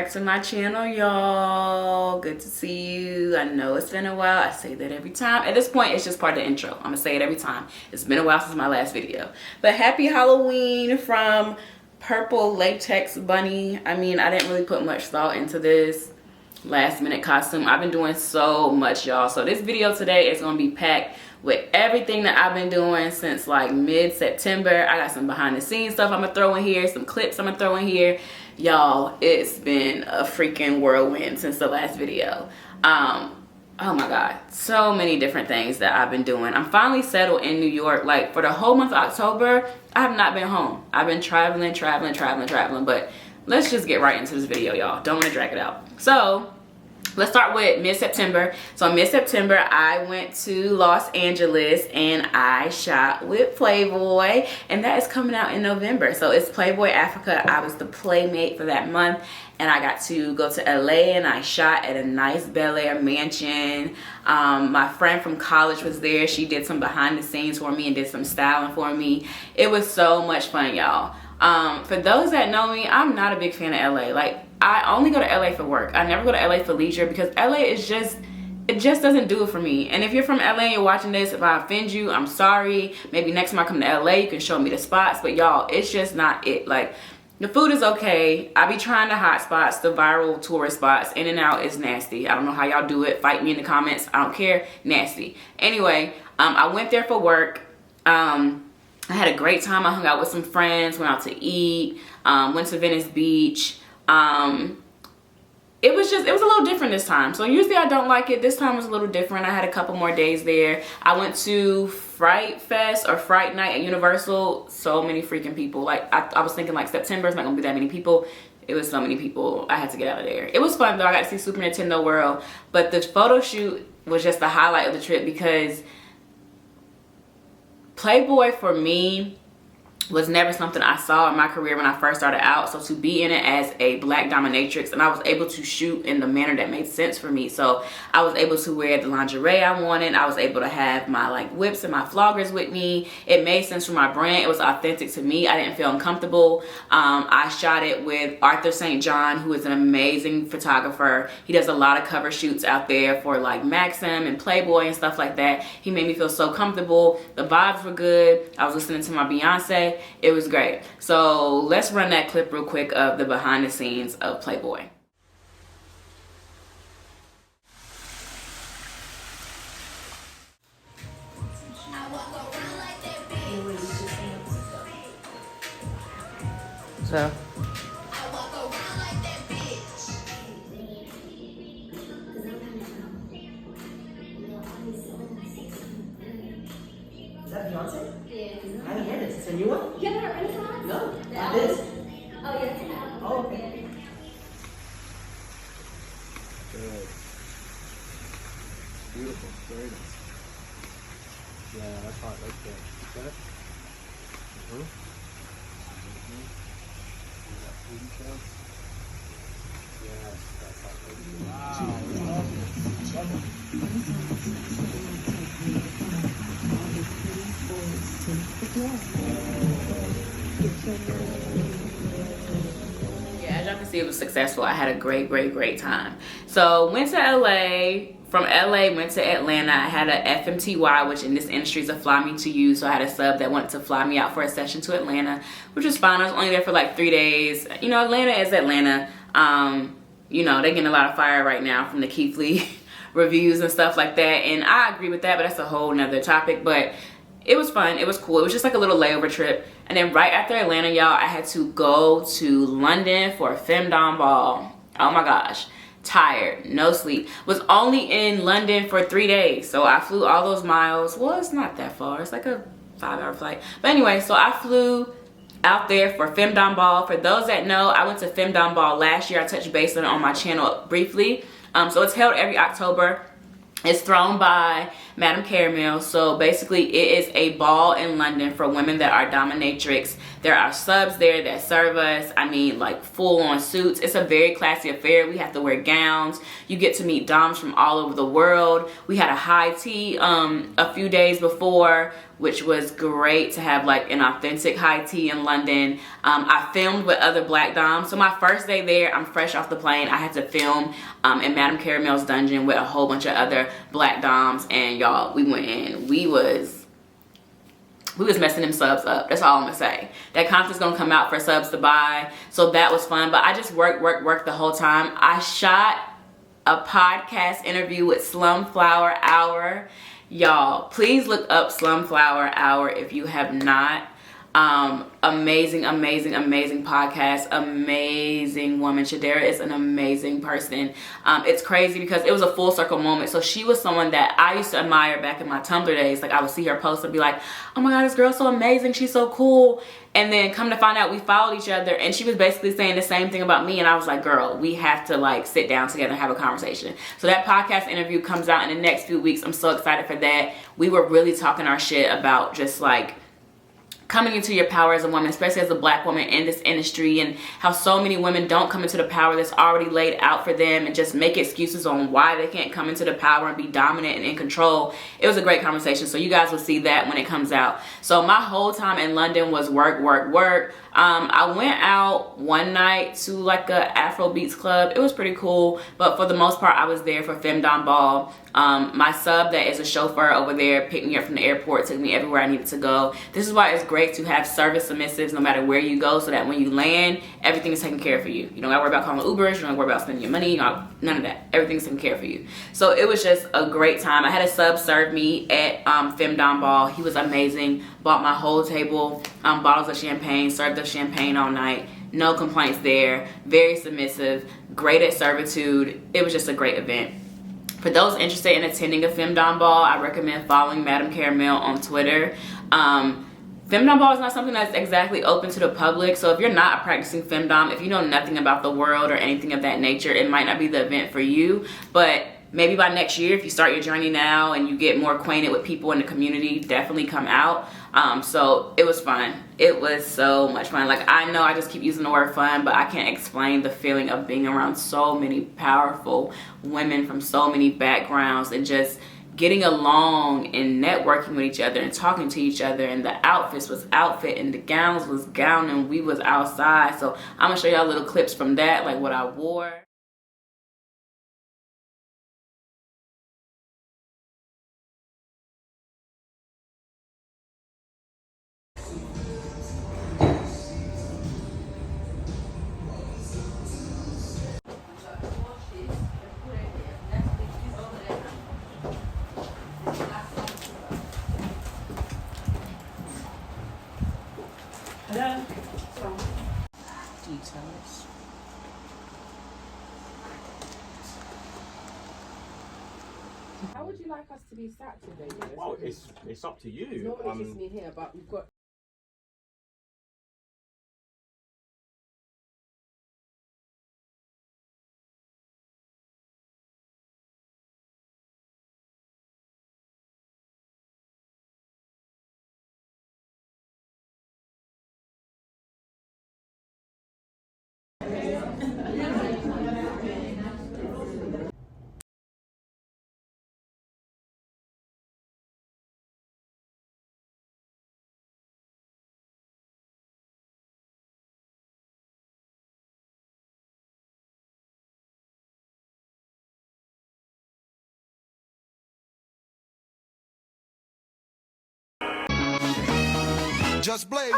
back to my channel, y'all. Good to see you. I know it's been a while. I say that every time. At this point, it's just part of the intro. I'm gonna say it every time. It's been a while since my last video. But happy Halloween from Purple Latex Bunny. I mean, I didn't really put much thought into this last minute costume. I've been doing so much, y'all. So this video today is gonna be packed with everything that I've been doing since like mid-September. I got some behind the scenes stuff I'm gonna throw in here, some clips I'm gonna throw in here. Y'all, it's been a freaking whirlwind since the last video. Oh my God, so many different things that I've been doing. I'm finally settled in New York. Like for the whole month of October, I have not been home. I've been traveling, but let's just get right into this video, y'all. Don't want to drag it out. So let's start with mid-September. So mid-September, I went to Los Angeles and I shot with Playboy, and that is coming out in November. So it's Playboy Africa. I was the Playmate for that month, and I got to go to LA and I shot at a nice Bel Air mansion. My friend from college was there. She did some behind the scenes for me and did some styling for me. It was so much fun, y'all. For those that know me, I'm not a big fan of LA. Like, I only go to LA for work. I never go to LA for leisure because LA is just, it just doesn't do it for me. And if you're from LA and you're watching this, if I offend you, I'm sorry. Maybe next time I come to LA, you can show me the spots. But y'all, it's just not it. Like, the food is okay. I be trying the hot spots, the viral tourist spots. In-N-Out is nasty. I don't know how y'all do it. Fight me in the comments. I don't care. Nasty. Anyway, I went there for work. I had a great time. I hung out with some friends, went out to eat, went to Venice Beach. It was a little different this time. So usually I don't like it. This time was a little different. I had a couple more days there. I went to Fright Fest or Fright Night at Universal. So many freaking people. Like I was thinking like September is not gonna be that many people. It was so many people. I had to get out of there. It was fun though. I got to see Super Nintendo World. But the photo shoot was just the highlight of the trip because Playboy for me was never something I saw in my career when I first started out. So to be in it as a black dominatrix, and I was able to shoot in the manner that made sense for me. So I was able to wear the lingerie I wanted. I was able to have my like whips and my floggers with me. It made sense for my brand. It was authentic to me. I didn't feel uncomfortable. I shot it with Arthur St. John, who is an amazing photographer. He does a lot of cover shoots out there for like Maxim and Playboy and stuff like that. He made me feel so comfortable. The vibes were good. I was listening to my Beyonce. It was great. So let's run that clip real quick of the behind the scenes of Playboy. So is that Beyonce? Yeah. I haven't heard this. It's a new one? You haven't heard any songs? No. Like this? Oh, yeah, it's an album. Oh, okay. Good. Beautiful. Very nice. Yeah, that's hot right there. Got it? Yes, that's hot right there. Wow. Yeah, as y'all can see, it was successful. I had a great time. So went to LA. From LA, went to Atlanta. I had a FMTY, which in this industry is a fly me to you. So I had a sub that wanted to fly me out for a session to Atlanta, which was fine. I was only there for like 3 days. You know, Atlanta is Atlanta. You know, they're getting a lot of fire right now from the Keith Lee reviews and stuff like that. And I agree with that, but that's a whole nother topic. But it was fun. It was cool. It was just like a little layover trip. And then right after Atlanta, y'all, I had to go to London for Femdom Ball. Oh my gosh. Tired, no sleep. Was only in London for 3 days. So I flew all those miles. Well, it's not that far. It's like a 5-hour flight. But anyway, so I flew out there for Femdom Ball. For those that know, I went to Femdom Ball last year. I touched base on it on my channel briefly. So it's held every October. It's thrown by Madame Caramel. So basically it is a ball in London for women that are dominatrix. There are subs there that serve us. I mean, like full on suits. It's a very classy affair. We have to wear gowns. You get to meet doms from all over the world. We had a high tea a few days before, which was great to have like an authentic high tea in London. I filmed with other black doms. So my first day there, I'm fresh off the plane. I had to film in Madame Caramel's dungeon with a whole bunch of other black doms. And y'all, we went in. We was messing them subs up. That's all I'm gonna say. That content's gonna come out for subs to buy. So that was fun. But I just worked the whole time. I shot a podcast interview with Slumflower Hour. Y'all, please look up Slumflower Hour if you have not. Amazing podcast. Amazing woman. Shadera is an amazing person. It's crazy because it was a full circle moment. So she was someone that I used to admire back in my Tumblr days. Like I would see her post and be like, oh my god, this girl's so amazing, she's so cool. And then come to find out, we followed each other, and she was basically saying the same thing about me. And I was like, girl, we have to like sit down together and have a conversation. So that podcast interview comes out in the next few weeks. I'm so excited for that. We were really talking our shit about just like coming into your power as a woman, especially as a black woman in this industry, and how so many women don't come into the power that's already laid out for them and just make excuses on why they can't come into the power and be dominant and in control. It was a great conversation. So you guys will see that when it comes out. So my whole time in London was work. I went out one night to like a Afro Beats club. It was pretty cool, but for the most part I was there for Femdom Ball. My sub that is a chauffeur over there picked me up from the airport, took me everywhere I needed to go. This is why it's great to have service submissives no matter where you go, so that when you land, everything is taken care of for you. You don't gotta worry about calling Ubers, you don't gotta worry about spending your money, none of that. Everything's taken care of for you. So it was just a great time. I had a sub serve me at Femdom Ball. He was amazing. Bought my whole table bottles of champagne, served us champagne all night. No complaints there. Very submissive, great at servitude. It was just a great event. For those interested in attending a Femdom Ball, I recommend following Madame Caramel on Twitter. Femdom Ball is not something that's exactly open to the public, so if you're not a practicing femdom, if you know nothing about the world or anything of that nature, it might not be the event for you. But maybe by next year, if you start your journey now and you get more acquainted with people in the community, definitely come out. So it was fun. It was so much fun. Like, I know I just keep using the word fun, but I can't explain the feeling of being around so many powerful women from so many backgrounds and just getting along and networking with each other and talking to each other. And the outfits was outfit and the gowns was gown and we was outside. So I'm gonna show y'all little clips from that, like what I wore. Hello. Details. How would you like us to be sat today? Well, it's up to you. It's normally just me here, but we've got. Just blaze.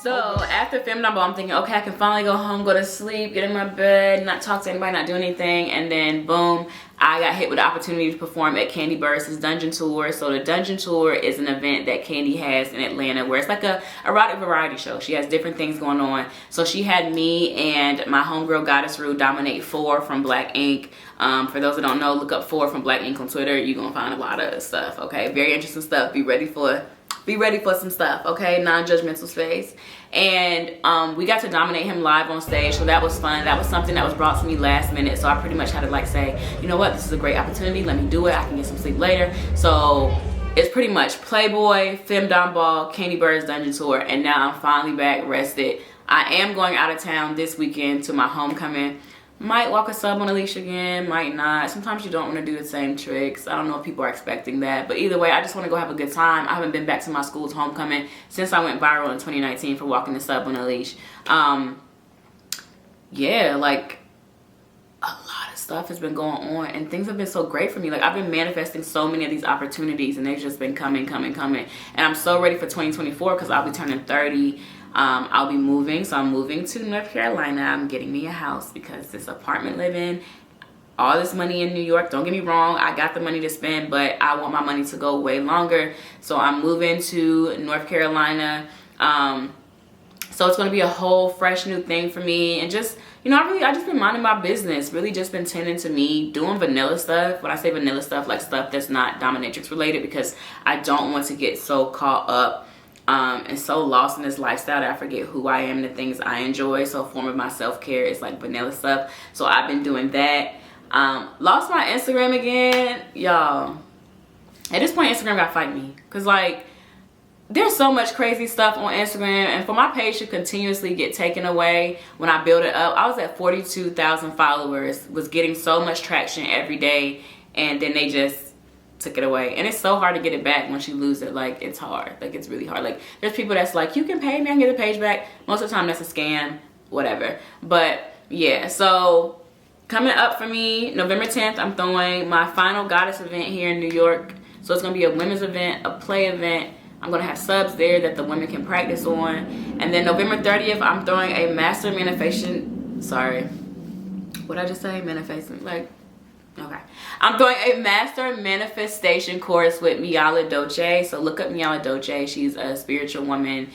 So after Femdom Ball, I'm thinking, okay, I can finally go home, go to sleep, get in my bed, not talk to anybody, not do anything. And then boom, I got hit with the opportunity to perform at Kandi Burruss Dungeon Tour. So the Dungeon Tour is an event that Kandi has in Atlanta where it's like a erotic variety show. She has different things going on. So she had me and my homegirl Goddess Rue dominate 4 from Black Ink. For those that don't know, look up 4 from Black Ink on Twitter. You're gonna find a lot of stuff, okay? Very interesting stuff. Be ready for be ready for some stuff, okay? Non-judgmental space. And we got to dominate him live on stage, so that was fun. That was something that was brought to me last minute, so I pretty much had to like say, you know what, this is a great opportunity, let me do it, I can get some sleep later. So it's pretty much Playboy, Femdom Ball, Kandi Burruss Dungeon Tour, and now I'm finally back rested. I am going out of town this weekend to my homecoming. Might walk a sub on a leash again, might not. Sometimes you don't want to do the same tricks. I don't know if people are expecting that, but either way, I just want to go have a good time. I haven't been back to my school's homecoming since I went viral in 2019 for walking the sub on a leash. Yeah, like a lot of stuff has been going on and things have been so great for me. Like I've been manifesting so many of these opportunities and they've just been coming. And I'm so ready for 2024 because I'll be turning 30. I'll be moving, so I'm moving to North Carolina. I'm getting me a house because this apartment living, all this money in New York, don't get me wrong, I got the money to spend, but I want my money to go way longer. So I'm moving to North Carolina. So it's going to be a whole fresh new thing for me. And just, you know, I just been minding my business, really just been tending to me, doing vanilla stuff. When I say vanilla stuff, like stuff that's not dominatrix related, because I don't want to get so caught up and so lost in this lifestyle that I forget who I am and the things I enjoy. So a form of my self-care is like vanilla stuff. So I've been doing that. Lost my Instagram again, y'all. At this point, Instagram gotta fight me, because like there's so much crazy stuff on Instagram, and for my page to continuously get taken away when I build it up. I was at 42,000 followers, was getting so much traction every day, and then they just took it away. And it's so hard to get it back once you lose it. Like it's hard, like it's really hard. Like there's people that's like, you can pay me, I can get the page back. Most of the time that's a scam, whatever. But yeah, so coming up for me, November 10th, I'm throwing my final goddess event here in New York. So it's gonna be a women's event, a play event. I'm gonna have subs there that the women can practice on. And then November 30th, I'm throwing a master manifestation, sorry, what I just say? Manifesting, like, okay. I'm throwing a master manifestation course with Miala Dolce. So look up Miala Dolce. She's a spiritual woman,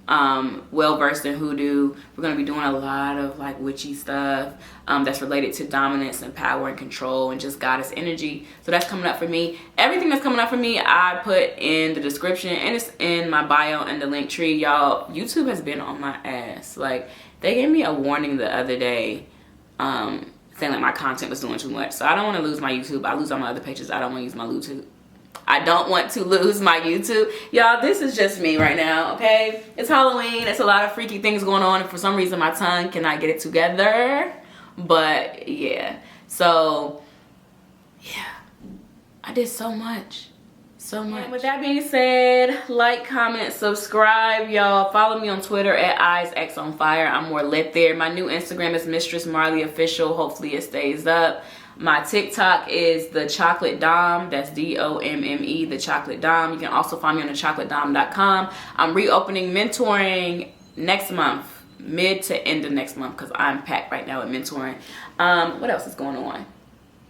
well-versed in hoodoo. We're going to be doing a lot of like witchy stuff that's related to dominance and power and control and just goddess energy. So that's coming up for me. Everything that's coming up for me, I put in the description and it's in my bio and the link tree. Y'all, YouTube has been on my ass. Like they gave me a warning the other day saying like my content was doing too much. So I don't want to lose my YouTube. I lose all my other pages. I don't want to use my YouTube. I don't want to lose my YouTube. Y'all, this is just me right now, okay? It's Halloween. It's a lot of freaky things going on. And for some reason, my tongue cannot get it together. But, yeah. So, yeah. I did so much. So much. And with that being said, like, comment, subscribe, y'all. Follow me on Twitter at EyesXOnFire. I'm more lit there. My new Instagram is Mistress Marley Official. Hopefully it stays up. My TikTok is the Chocolate Dom. That's D-O-M-M-E, the Chocolate Dom. You can also find me on thechocolatedom.com. I'm reopening mentoring next month, mid to end of next month, because I'm packed right now with mentoring. What else is going on?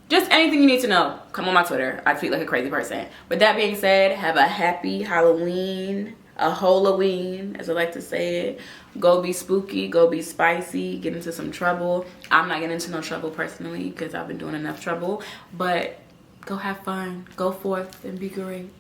Just anything you need to know, come on my Twitter. I tweet like a crazy person. With that being said, have a happy Halloween, a Halloween, as I like to say it. Go be spooky, go be spicy, get into some trouble. I'm not getting into no trouble personally because I've been doing enough trouble, but go have fun, go forth and be great.